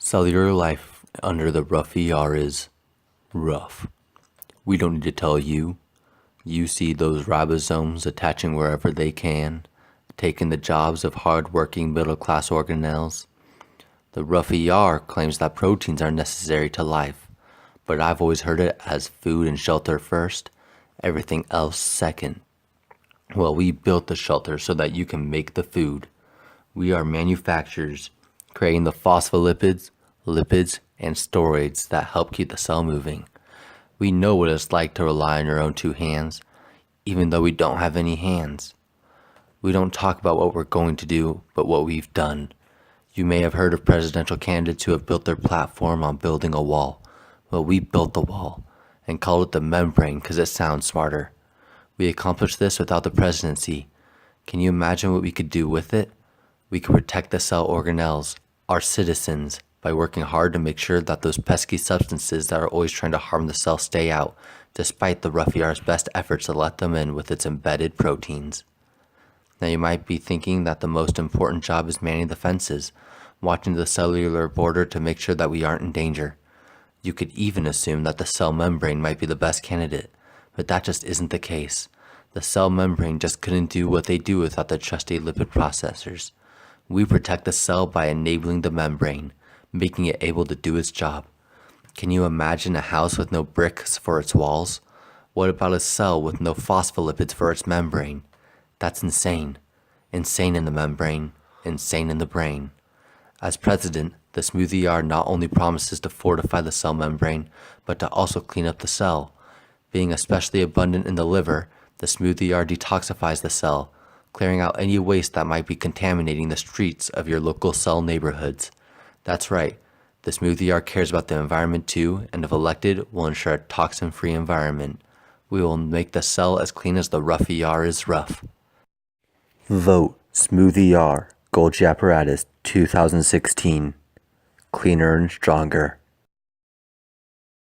Cellular life under the rough ER is rough. We don't need to tell you. You see those ribosomes attaching wherever they can, taking the jobs of hard-working middle-class organelles. The rough ER claims that proteins are necessary to life, but I've always heard it as food and shelter first, everything else second. Well, we built the shelter so that you can make the food. We are manufacturers, creating the phospholipids, lipids, and steroids that help keep the cell moving. We know what it's like to rely on your own two hands, even though we don't have any hands. We don't talk about what we're going to do, but what we've done. You may have heard of presidential candidates who have built their platform on building a wall. Well, we built the wall and called it the membrane because it sounds smarter. We accomplished this without the presidency. Can you imagine what we could do with it? We could protect the cell organelles, our citizens, by working hard to make sure that those pesky substances that are always trying to harm the cell stay out, despite the rough ER's best efforts to let them in with its embedded proteins. Now you might be thinking that the most important job is manning the fences, watching the cellular border to make sure that we aren't in danger. You could even assume that the cell membrane might be the best candidate, but that just isn't the case. The cell membrane just couldn't do what they do without the trusty lipid processors. We protect the cell by enabling the membrane, making it able to do its job. Can you imagine a house with no bricks for its walls? What about a cell with no phospholipids for its membrane? That's insane. Insane in the membrane, insane in the brain. As president, the Smooth ER not only promises to fortify the cell membrane, but to also clean up the cell. Being especially abundant in the liver, the Smooth ER detoxifies the cell, clearing out any waste that might be contaminating the streets of your local cell neighborhoods. That's right, the Smooth ER cares about the environment too, and if elected, will ensure a toxin-free environment. We will make the cell as clean as the rough ER is rough. Vote Smooth ER, Golgi Apparatus 2016. Cleaner and stronger.